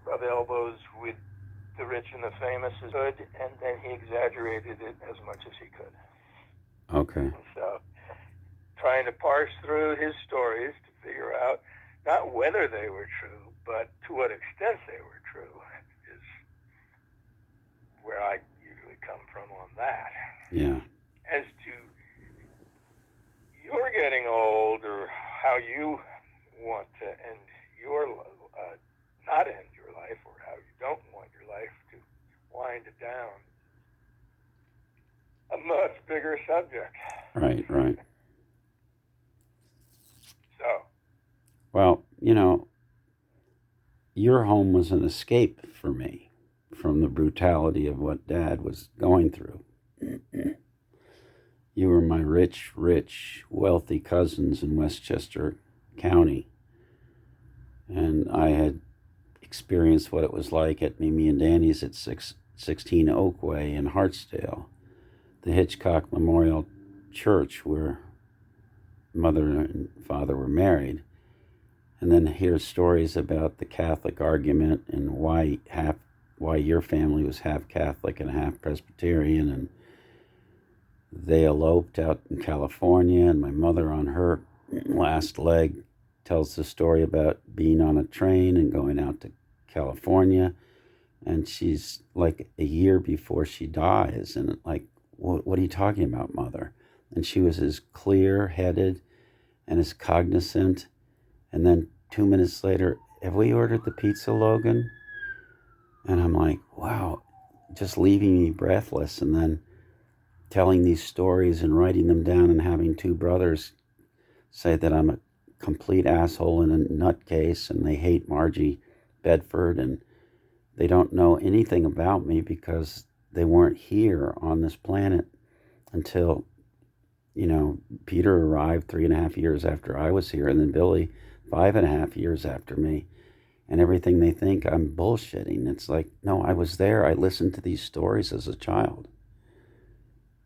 rub elbows with the rich and the famous as could, and then he exaggerated it as much as he could. Okay. So, trying to parse through his stories to figure out not whether they were true, but to what extent they were true is where I usually come from on that. Yeah. As to your getting old, or how you want to end your not end your life, or how you don't want your life to wind down, a much bigger subject. Right. So, Well, your home was an escape for me from the brutality of what Dad was going through. You were my rich, wealthy cousins in Westchester County. And I had experienced what it was like at Mimi and Danny's at 16 Oakway in Hartsdale, the Hitchcock Memorial Church where mother and father were married. And then hear stories about the Catholic argument and why your family was half Catholic and half Presbyterian, and they eloped out in California, and my mother on her last leg tells the story about being on a train and going out to California, and she's like a year before she dies, and like, what are you talking about, Mother? And she was as clear-headed and as cognizant, and then 2 minutes later, have we ordered the pizza, Logan? And I'm like, wow, just leaving me breathless, and then telling these stories and writing them down, and having two brothers say that I'm a complete asshole and a nutcase, and they hate Margie Bedford, and they don't know anything about me because they weren't here on this planet until, Peter arrived 3.5 years after I was here, and then Billy 5.5 years after me. And everything they think I'm bullshitting. It's like, no, I was there. I listened to these stories as a child.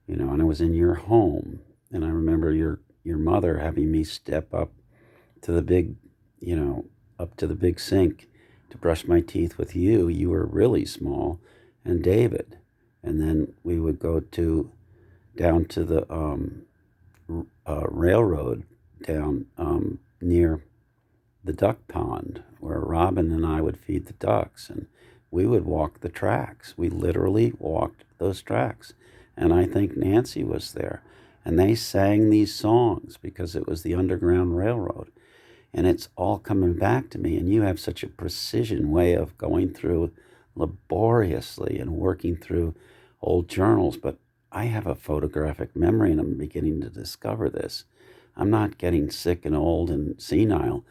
And I was in your home. And I remember your mother having me step up to the big, up to the big sink to brush my teeth with you. You were really small, and David. And then we would go down to the railroad down near the duck pond, where Robin and I would feed the ducks, and we would walk the tracks. We literally walked those tracks. And I think Nancy was there. And they sang these songs because it was the Underground Railroad. And it's all coming back to me. And you have such a precision way of going through laboriously and working through old journals. But I have a photographic memory, and I'm beginning to discover this. I'm not getting sick and old and senile.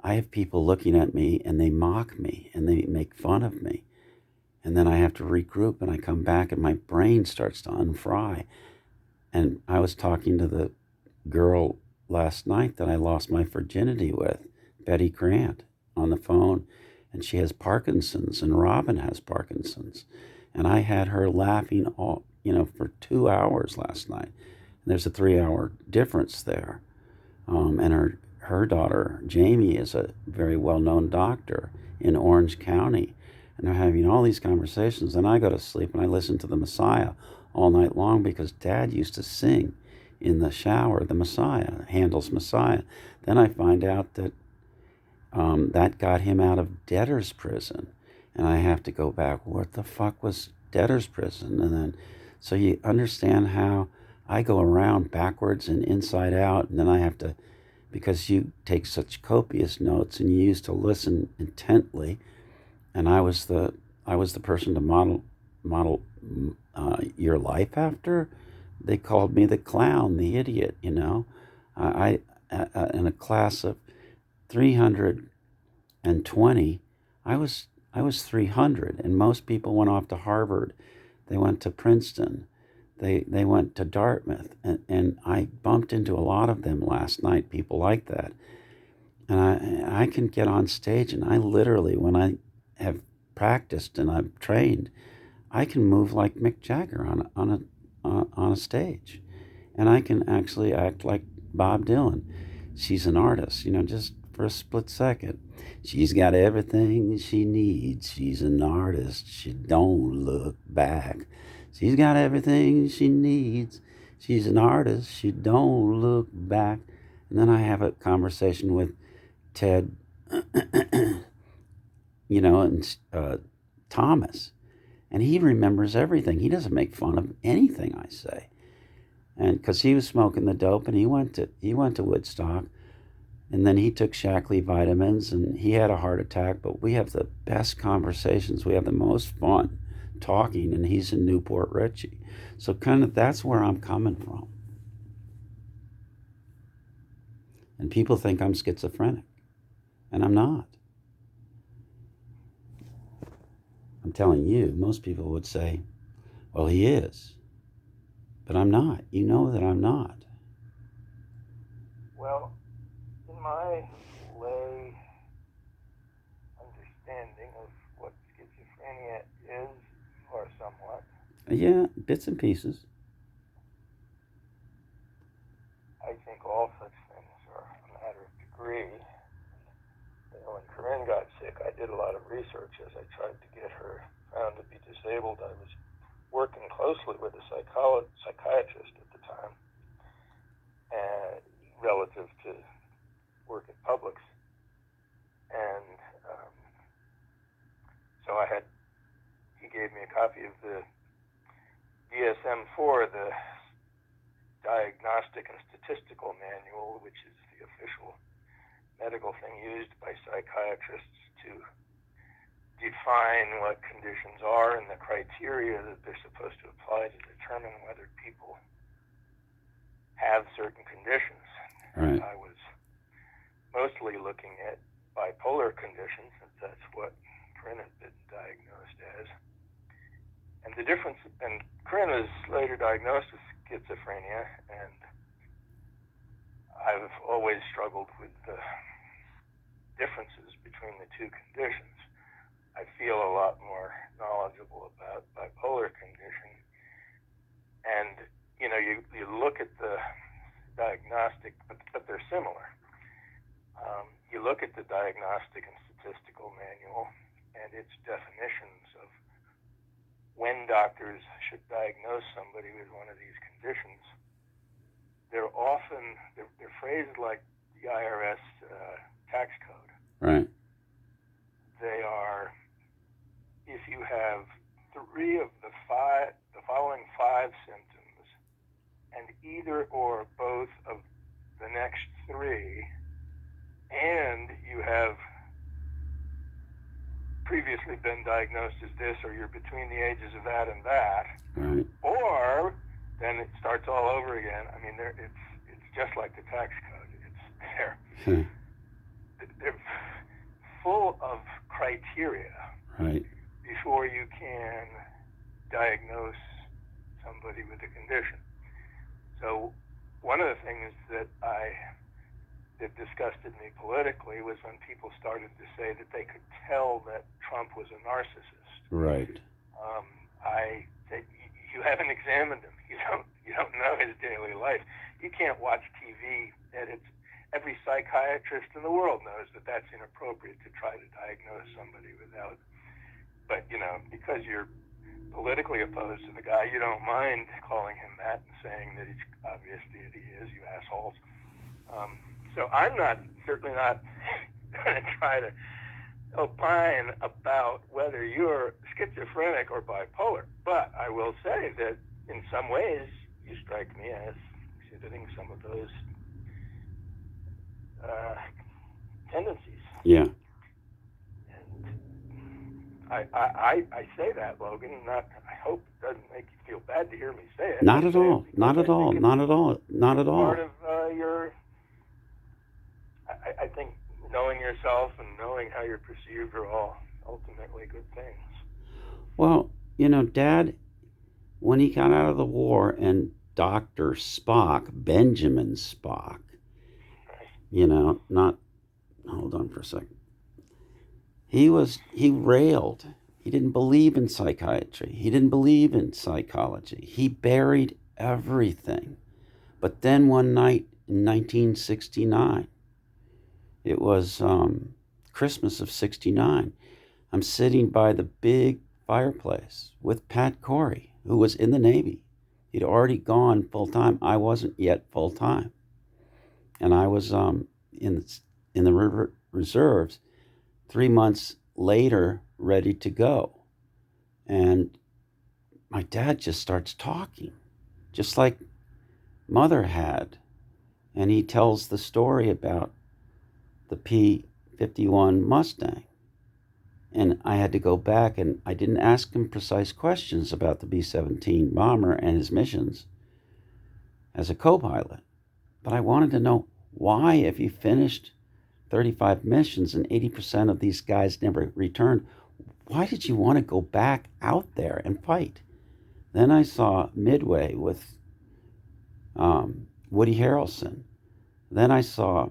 I have people looking at me, and they mock me, and they make fun of me. And then I have to regroup, and I come back, and my brain starts to unfry. And I was talking to the girl last night that I lost my virginity with, Betty Grant, on the phone. And she has Parkinson's, and Robin has Parkinson's. And I had her laughing for 2 hours last night. And there's a 3-hour difference there. And her daughter, Jamie, is a very well-known doctor in Orange County. And they're having all these conversations. And I go to sleep, and I listen to the Messiah all night long because Dad used to sing in the shower, the Messiah, Handel's Messiah. Then I find out that that got him out of debtor's prison. And I have to go back, what the fuck was debtor's prison? And then, so you understand how I go around backwards and inside out, and then I have to, because you take such copious notes and you used to listen intently, and I was the person to model your life after. They called me the clown, the idiot. I in a class of 320, I was 300, and most people went off to Harvard. They went to Princeton. They went to Dartmouth, and I bumped into a lot of them last night, people like that. And I can get on stage, and I literally, when I have practiced and I've trained, I can move like Mick Jagger on a stage, and I can actually act like Bob Dylan. She's an artist, just for a split second. She's got everything she needs. She's an artist. She don't look back. She's got everything she needs. She's an artist. She don't look back. And then I have a conversation with Ted, and Thomas. And he remembers everything. He doesn't make fun of anything I say. And because he was smoking the dope, and he went to Woodstock, and then he took Shaklee vitamins, and he had a heart attack. But we have the best conversations. We have the most fun talking, and he's in Newport Richie. So kind of that's where I'm coming from. And people think I'm schizophrenic, and I'm not. I'm telling you, most people would say, well, he is. But I'm not. You know that I'm not. Well, in my lay understanding of what schizophrenia is, or somewhat. Yeah, bits and pieces. I think all such things are a matter of degree. When Corinne got sick, I did a lot of research as I tried to get her found to be disabled. I was working closely with a psychiatrist at the time, relative to work at Publix. And so he gave me a copy of the DSM-4, the Diagnostic and Statistical Manual, which is the official medical thing used by psychiatrists to define what conditions are and the criteria that they're supposed to apply to determine whether people have certain conditions. Right. I was mostly looking at bipolar conditions, since that's what Corinne had been diagnosed as. And the difference, and Corinne was later diagnosed with schizophrenia, and I've always struggled with the differences between the two conditions. I feel a lot more knowledgeable about bipolar condition. And, you look at the diagnostic, but they're similar. You look at the Diagnostic and Statistical Manual and its definitions of when doctors should diagnose somebody with one of these conditions. They're phrased like the IRS tax code. Right. They are, if you have 3 of the following 5 symptoms, and either or both of the next 3, and you have previously been diagnosed as this, or you're between the ages of that and that, Right. or then it starts all over again. I mean, it's just like the tax code. They're full of criteria. Right. Before you can diagnose somebody with a condition. So one of the things that disgusted me politically was when people started to say that they could tell that Trump was a narcissist. Right. I said, you haven't examined him. You don't know his daily life. You can't watch TV, and every psychiatrist in the world knows that that's inappropriate to try to diagnose somebody without. But, because you're politically opposed to the guy, you don't mind calling him that and saying that he's obvious that he is, you assholes. So I'm certainly not going to try to opine about whether you're schizophrenic or bipolar. But I will say that in some ways you strike me as exhibiting some of those tendencies. Yeah. I say that, Logan. I hope it doesn't make you feel bad to hear me say it. Not at all. Not at all. Not at all. Not at all. Part of your. I think knowing yourself and knowing how you're perceived are all ultimately good things. Well, Dad, when he got out of the war and Dr. Spock, Benjamin Spock, not, hold on for a second. He railed. He didn't believe in psychiatry. He didn't believe in psychology. He buried everything. But then one night in 1969, It was Christmas of '69. I'm sitting by the big fireplace with Pat Corey, who was in the Navy. He'd already gone full time. I wasn't yet full time, and I was in the reserves 3 months later, ready to go. And my dad just starts talking, just like Mother had, and he tells the story about the P-51 Mustang. And I had to go back, and I didn't ask him precise questions about the B-17 bomber and his missions as a co-pilot. But I wanted to know why, if you finished 35 missions and 80% of these guys never returned, why did you want to go back out there and fight? Then I saw Midway with Woody Harrelson. Then I saw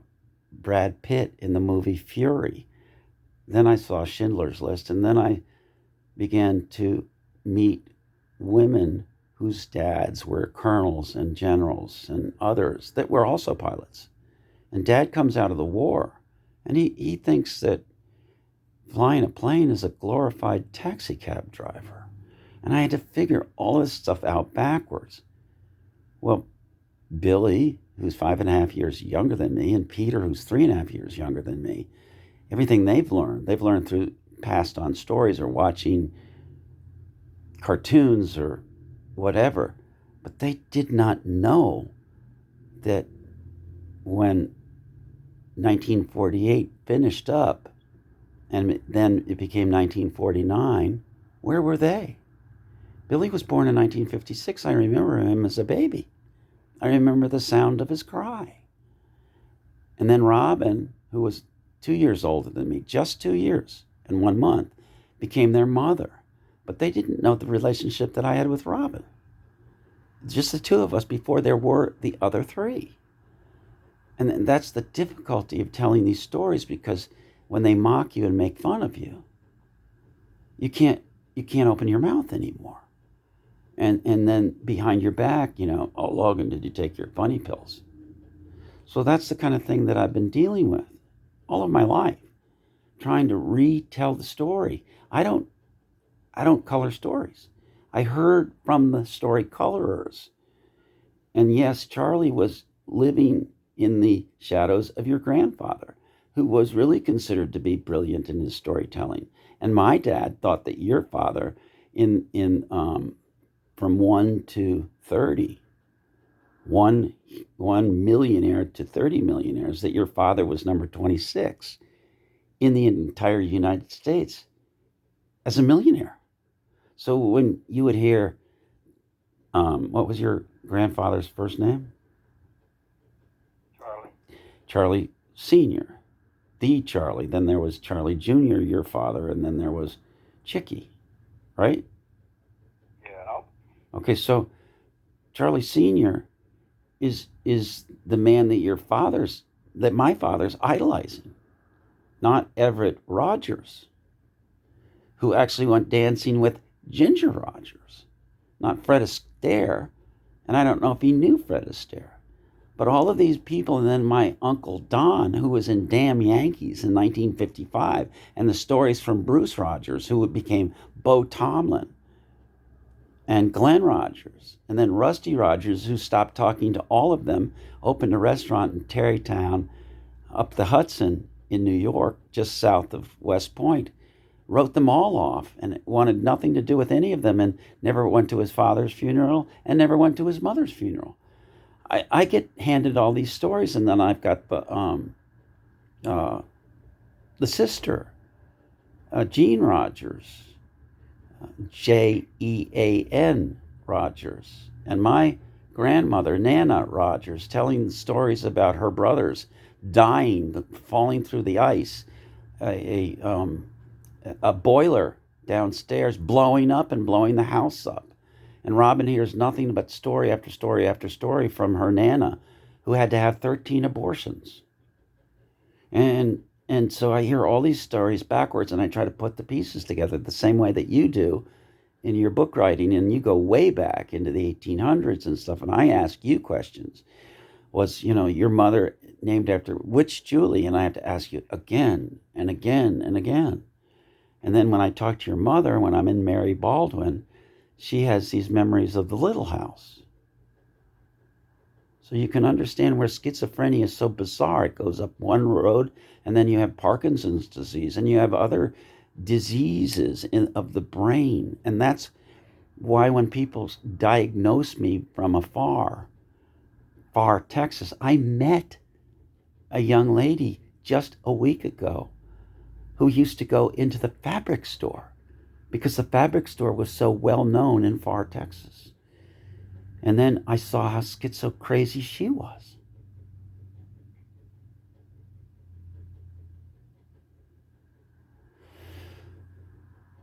Brad Pitt in the movie Fury. Then I saw Schindler's List. And then I began to meet women whose dads were colonels and generals and others that were also pilots. And Dad comes out of the war, and he thinks that flying a plane is a glorified taxi cab driver. And I had to figure all this stuff out backwards. Well, Billy, who's 5.5 years younger than me, and Peter, who's 3.5 years younger than me, everything they've learned through passed on stories or watching cartoons or whatever. But they did not know that when 1948 finished up and then it became 1949, where were they? Billy was born in 1956. I remember him as a baby. I remember the sound of his cry. And then Robin, who was 2 years older than me, just 2 years and 1 month, became their mother. But they didn't know the relationship that I had with Robin. Just the two of us before there were the other three. And that's the difficulty of telling these stories, because when they mock you and make fun of you, you can't open your mouth anymore. And then behind your back, oh, Logan, did you take your funny pills? So that's the kind of thing that I've been dealing with all of my life, trying to retell the story. I don't color stories. I heard from the story colorers. And yes, Charlie was living in the shadows of your grandfather, who was really considered to be brilliant in his storytelling. And my dad thought that your father, from 1 to 30, one millionaire to 30 millionaires, that your father was number 26 in the entire United States as a millionaire. So when you would hear, what was your grandfather's first name? Charlie Sr., the Charlie. Then there was Charlie Jr., your father, and then there was Chicky, right? Yeah. Okay, so Charlie Sr. is the man that my father's idolizing, not Everett Rogers, who actually went dancing with Ginger Rogers, not Fred Astaire. And I don't know if he knew Fred Astaire. But all of these people, and then my Uncle Don, who was in Damn Yankees in 1955, and the stories from Bruce Rogers, who became Bo Tomlin, and Glenn Rogers, and then Rusty Rogers, who stopped talking to all of them, opened a restaurant in Tarrytown up the Hudson in New York, just south of West Point, wrote them all off and wanted nothing to do with any of them, and never went to his father's funeral and never went to his mother's funeral. I get handed all these stories, and then I've got the sister, Jean Rogers, Jean Rogers, and my grandmother, Nana Rogers, telling stories about her brothers dying, falling through the ice, a boiler downstairs blowing up and blowing the house up. And Robin hears nothing but story after story after story from her Nana, who had to have 13 abortions. And so I hear all these stories backwards, and I try to put the pieces together the same way that you do in your book writing. And you go way back into the 1800s and stuff, and I ask you questions. was, your mother named after which Julie? And I have to ask you again and again and again. And then when I talk to your mother, when I'm in Mary Baldwin, she has these memories of the little house. So you can understand where schizophrenia is so bizarre. It goes up one road, and then you have Parkinson's disease, and you have other diseases of the brain. And that's why when people diagnose me from afar, far Texas, I met a young lady just a week ago who used to go into the fabric store because the fabric store was so well known in far Texas. And then I saw how schizo crazy she was.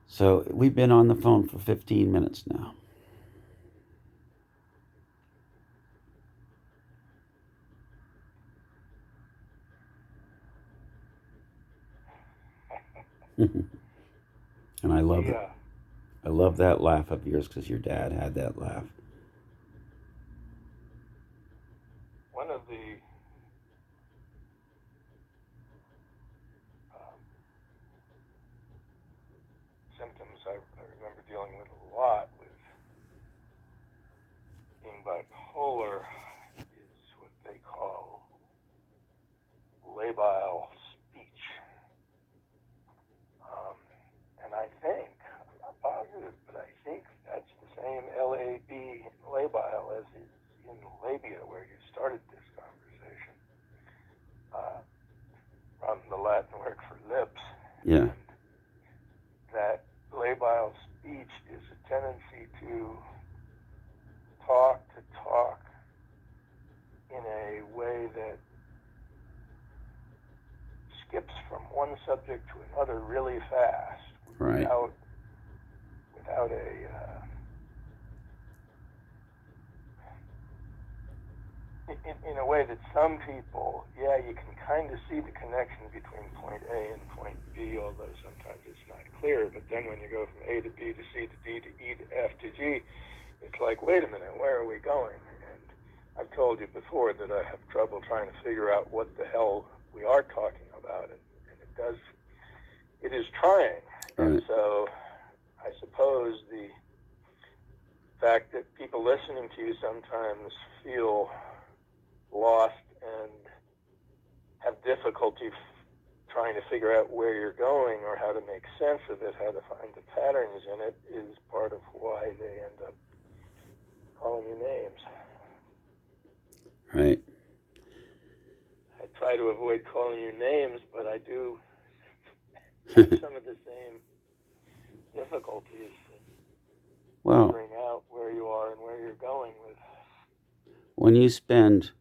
So we've been on the phone for 15 minutes now. And I love it. I love that laugh of yours because your dad had that laugh. One of the symptoms I remember dealing with a lot with being bipolar is what they call labile speech. And I think, I'm not positive, but I think that's the same L-A-B labile as is in labia, where you started this conversation, from the Latin word for lips. Yeah. And that labile speech is a tendency to talk in a way that skips from one subject to another really fast, Right. without a in a way that some people, you can kind of see the connection between point A and point B, although sometimes it's not clear. But then when you go from A to B to C to D to E to F to G, it's like, wait a minute, where are we going? And I've told you before that I have trouble trying to figure out what the hell we are talking about, and it is trying. Right. And so I suppose the fact that people listening to you sometimes feel lost and have difficulty trying to figure out where you're going or how to make sense of it, how to find the patterns in it, is part of why they end up calling you names. Right. I try to avoid calling you names, but I do have some of the same difficulties Well, figuring out where you are and where you're going with. when you spend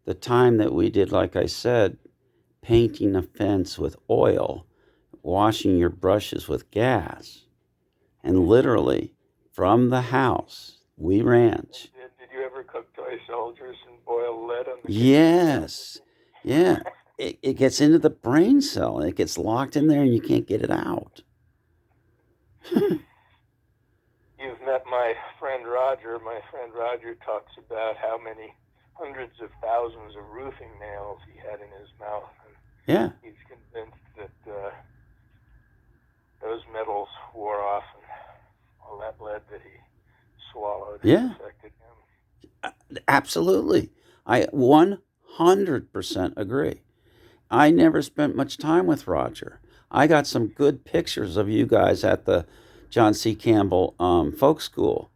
the time that we did, like I said, painting a fence with oil, washing your brushes with gas, and literally from the house, we ranch. Did you ever cook toy soldiers and boil lead on the Yes. Yeah. It gets into the brain cell and it gets locked in there and you can't get it out. You've met my friend Roger. My friend Roger talks about how many hundreds of thousands of roofing nails he had in his mouth. And Yeah. he's convinced that those metals wore off and all that lead that he swallowed affected him. Absolutely. I 100% agree. I never spent much time with Roger. I got some good pictures of you guys at the John C. Campbell Folk School,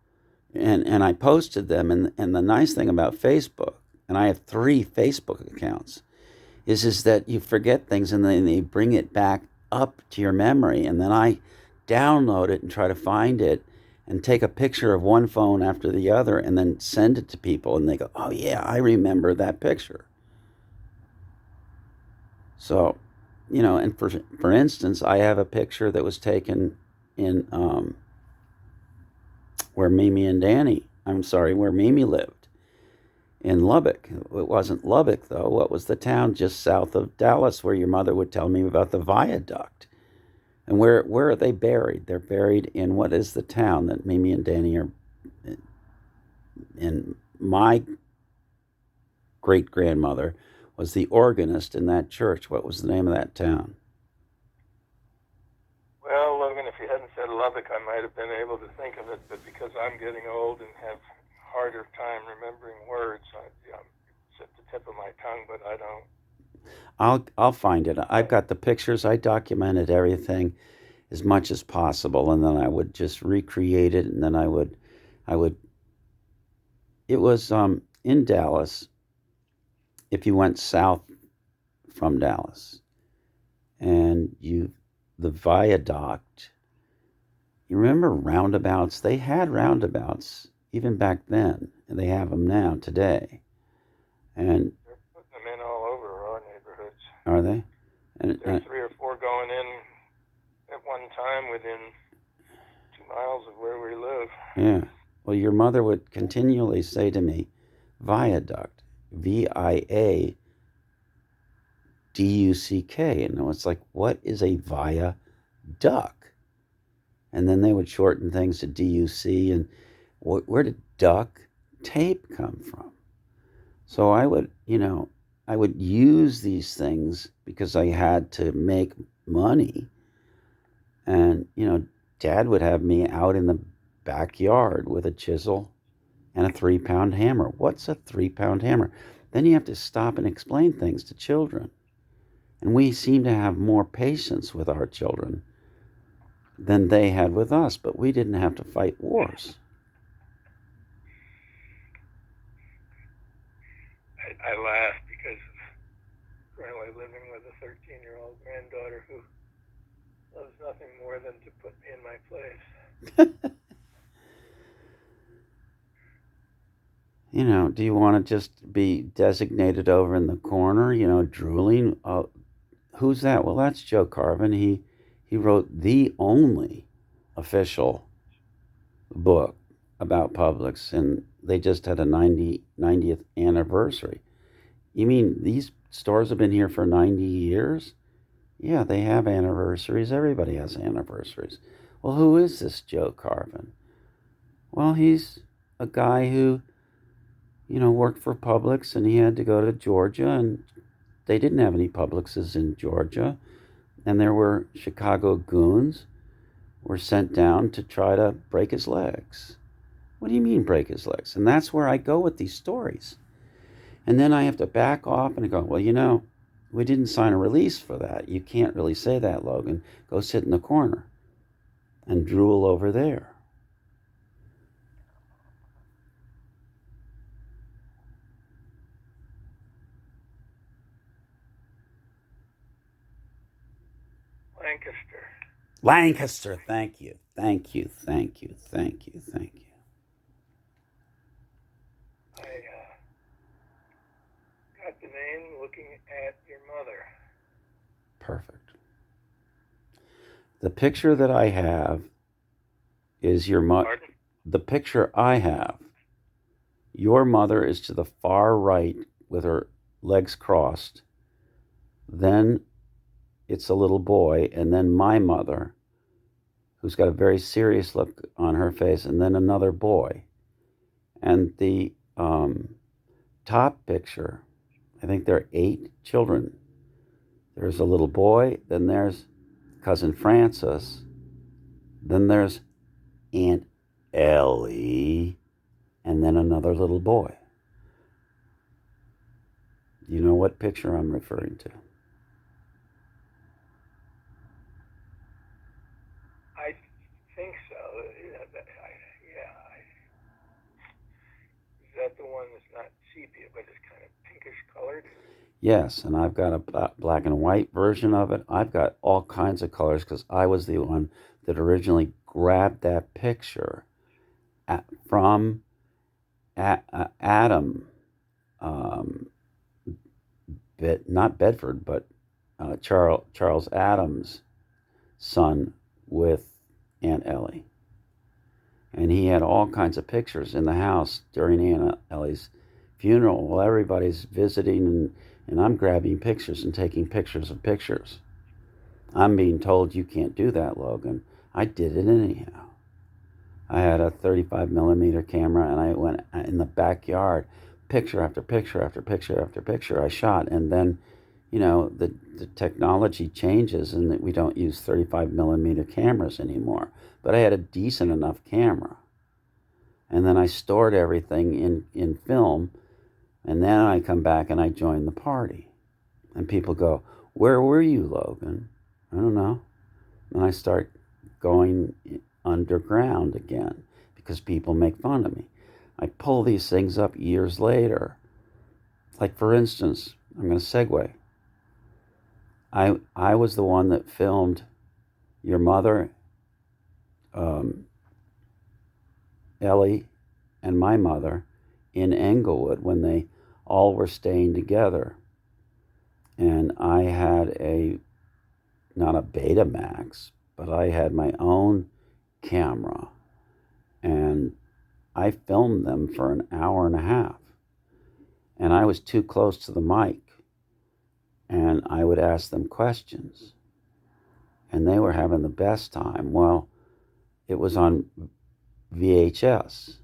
and I posted them. And the nice thing about Facebook, and I have 3 Facebook accounts, is that you forget things and then they bring it back up to your memory, and then I download it and try to find it and take a picture of one phone after the other and then send it to people, and they go, oh yeah, I remember that picture. So, and for instance, I have a picture that was taken in where Mimi lived in Lubbock. It wasn't Lubbock, though. What was the town just south of Dallas where your mother would tell me about the viaduct? And where are they buried? They're buried in what is the town that Mimi and Danny are in? My great grandmother was the organist in that church. What was the name of that town? Well, Logan, if you hadn't said Lubbock, I might have been able to think of it, but because I'm getting old and have harder time remembering words, it's at the tip of my tongue, but I don't. I'll find it. I've got the pictures. I documented everything as much as possible, and then I would just recreate it, and then I would. It was in Dallas. If you went south from Dallas, and the viaduct. You remember roundabouts? They had roundabouts even back then, and they have them now today. And They're putting them in all over our neighborhoods. are they? And There's 3 or 4 going in at one time within 2 miles of where we live. yeah. Well, your mother would continually say to me, viaduct, VIADUCK. And I was like, what is a viaduct? And then they would shorten things to DUC. And where did duck tape come from? So I would use these things because I had to make money. And, Dad would have me out in the backyard with a chisel and a 3-pound hammer. What's a 3-pound hammer? Then you have to stop and explain things to children. And we seem to have more patience with our children than they had with us, but we didn't have to fight wars. I laugh because of currently living with a 13-year-old granddaughter who loves nothing more than to put me in my place. Do you want to just be designated over in the corner, drooling? Who's that? Well, that's Joe Carvin. He wrote the only official book about Publix, and they just had a 90th anniversary. You mean these stores have been here for 90 years? Yeah, they have anniversaries. Everybody has anniversaries. Well, who is this Joe Carvin? Well, he's a guy who, worked for Publix, and he had to go to Georgia, and they didn't have any Publixes in Georgia. And there were Chicago goons were sent down to try to break his legs. What do you mean break his legs? And that's where I go with these stories. And then I have to back off and go, well, we didn't sign a release for that. You can't really say that, Logan. Go sit in the corner and drool over there. Lancaster, thank you. I got the name looking at your mother. Perfect. The picture that I have is your mother. The picture I have, your mother is to the far right with her legs crossed. Then it's a little boy, and then my mother, who's got a very serious look on her face, and then another boy. And the top picture, I think there are 8 children. There's a little boy, then there's cousin Frances, then there's Aunt Ellie, and then another little boy. Do you know what picture I'm referring to? I think so. Is that the one that's not sepia, but it's kind of pinkish colored? Yes, and I've got a black and white version of it. I've got all kinds of colors because I was the one that originally grabbed that picture from Adam, not Bedford, but Charles Adams' son with Aunt Ellie. And he had all kinds of pictures in the house during Aunt Ellie's funeral. Well, everybody's visiting, and I'm grabbing pictures and taking pictures of pictures. I'm being told you can't do that, Logan. I did it anyhow. I had a 35 millimeter camera, and I went in the backyard picture after picture after picture after picture I shot. And then, the technology changes and that we don't use 35 millimeter cameras anymore. But I had a decent enough camera. And then I stored everything in film. And then I come back and I join the party. And people go, "Where were you, Logan?" I don't know. And I start going underground again because people make fun of me. I pull these things up years later. Like, for instance, I'm going to segue. I was the one that filmed your mother, Ellie, and my mother in Englewood when they all were staying together. And I had not a Betamax, but I had my own camera. And I filmed them for an hour and a half. And I was too close to the mic. And I would ask them questions. And they were having the best time. Well, it was on VHS.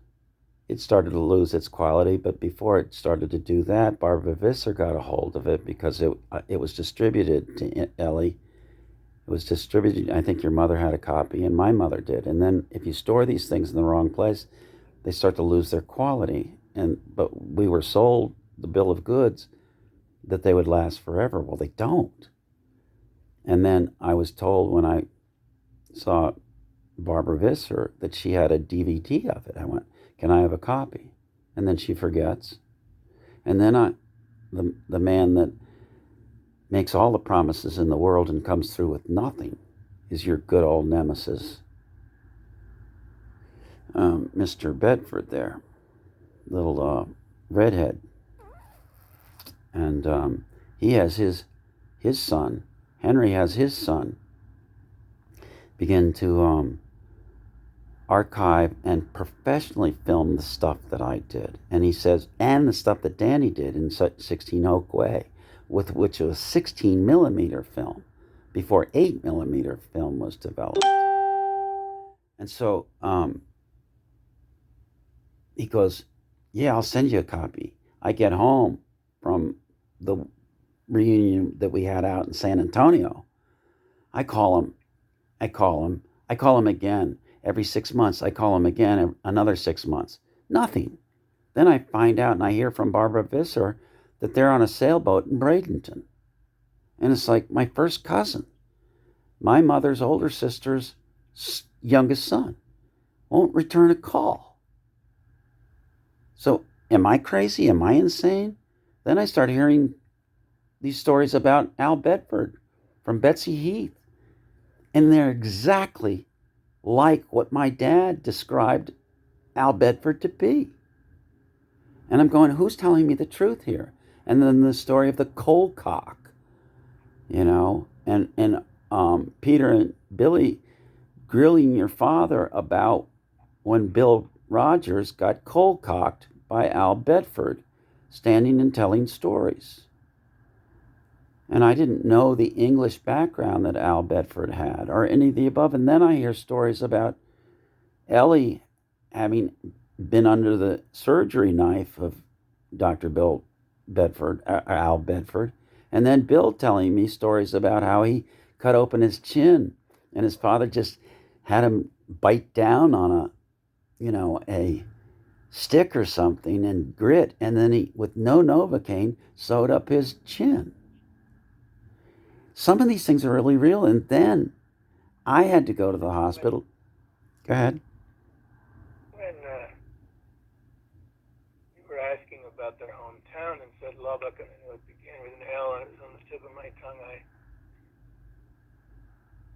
It started to lose its quality, but before it started to do that, Barbara Visser got a hold of it because it was distributed to Ellie. It was distributed, I think your mother had a copy, and my mother did. And then if you store these things in the wrong place, they start to lose their quality. But we were sold the bill of goods that they would last forever. Well, they don't. And then I was told when I saw Barbara Visser that she had a DVD of it. I went, "Can I have a copy?" And then she forgets. And then the man that makes all the promises in the world and comes through with nothing is your good old nemesis, Mr. Bedford there, little redhead. And he has his son, Henry has his son, begin to archive and professionally film the stuff that I did. And he says, and the stuff that Danny did in 16 Oak Way, which was 16 millimeter film before 8 millimeter film was developed. And so he goes, "Yeah, I'll send you a copy." I get home from the reunion that we had out in San Antonio. I call him again. Every 6 months, I call him again, another 6 months. Nothing. Then I find out and I hear from Barbara Visser that they're on a sailboat in Bradenton. And it's like my first cousin, my mother's older sister's youngest son, won't return a call. So am I crazy? Am I insane? Then I start hearing these stories about Al Bedford from Betsy Heath. And they're exactly like what my dad described Al Bedford to be. And I'm going, who's telling me the truth here? And then the story of the coal cock, and Peter and Billy grilling your father about when Bill Rogers got coal cocked by Al Bedford, standing and telling stories. And I didn't know the English background that Al Bedford had or any of the above. And then I hear stories about Ellie having been under the surgery knife of Dr. Bill Bedford, Al Bedford. And then Bill telling me stories about how he cut open his chin and his father just had him bite down on a stick or something and grit. And then he, with no Novocaine, sewed up his chin. Some of these things are really real. And then I had to go to the hospital. Go ahead. When you were asking about their hometown and said Lubbock, and I know it began with an L and it was on the tip of my tongue, I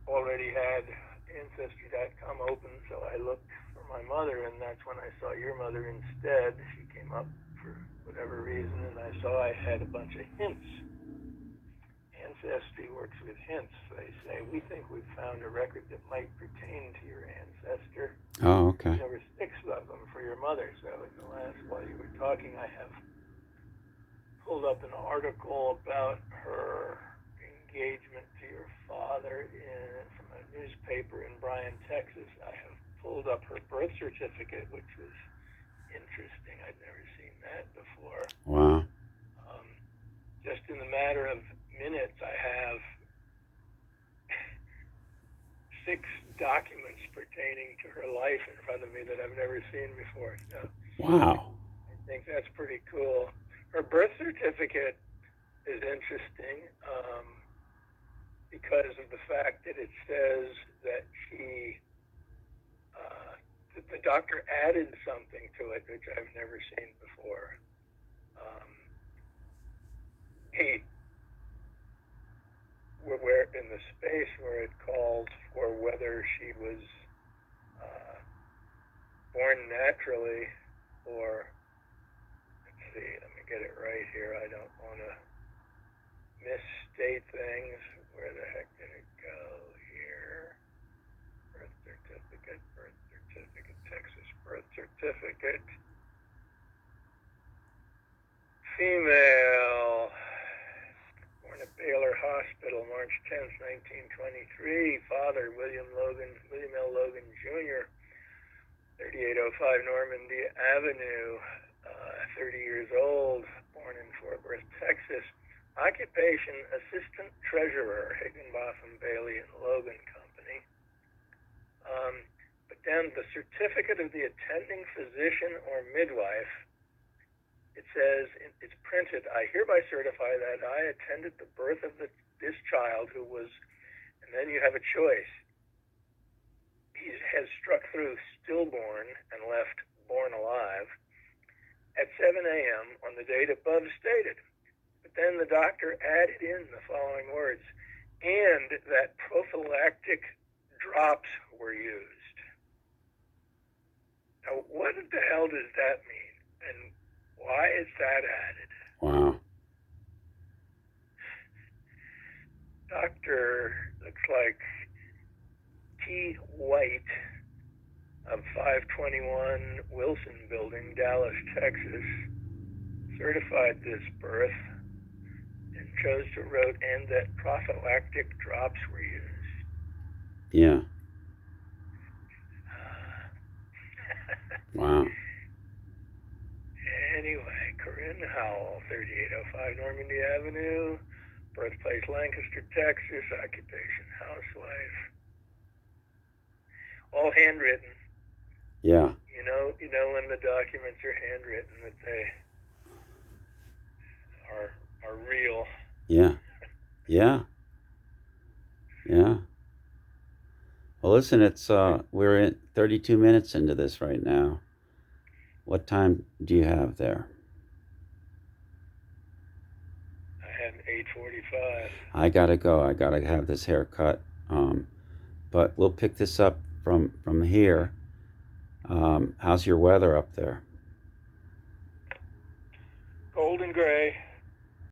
already had Ancestry.com open, so I looked for my mother, and that's when I saw your mother instead. She came up for whatever reason, and I saw I had a bunch of hints. Ancestry works with hints. They say, "We think we've found a record that might pertain to your ancestor." Oh, okay. There were 6 of them for your mother. So in the last, while you were talking, I have pulled up an article about her engagement to your father from a newspaper in Bryan, Texas. I have pulled up her birth certificate, which was interesting. I'd never seen that before. Wow. Just in the matter of minutes, I have 6 documents pertaining to her life in front of me that I've never seen before. So Wow. I think that's pretty cool. Her birth certificate is interesting because of the fact that it says that that the doctor added something to it which I've never seen before. Where in the space where it calls for whether she was born naturally or, let's see, let me get it right here. I don't want to misstate things. Where the heck did it go here? Birth certificate, Texas birth certificate. Female. Born at Baylor Hospital, March 10th, 1923. Father, William L. Logan Jr., 3805 Normandy Avenue, 30 years old, born in Fort Worth, Texas. Occupation, assistant treasurer, Higginbotham, Bailey, and Logan Company. But then the certificate of the attending physician or midwife, it says, it's printed, I hereby certify that I attended the birth of this child who was, and then you have a choice. He has struck through stillborn and left born alive at 7 a.m. on the date above stated. But then the doctor added in the following words, and that prophylactic drops were used. Now, what the hell does that mean? And why is that added? Wow. Doctor looks like T. White of 521 Wilson Building, Dallas, Texas, certified this birth and chose to wrote, and that prophylactic drops were used. Yeah. Wow. Anyway, Corinne Howell, 3805 Normandy Avenue, birthplace Lancaster, Texas, occupation housewife. All handwritten. Yeah. You know when the documents are handwritten that they are real. Yeah. Yeah. Yeah. Well, listen, it's we're in 32 minutes into this right now. What time do you have there? I had 8:45. I gotta go. I gotta have this haircut. But we'll pick this up from here. How's your weather up there? Cold and gray.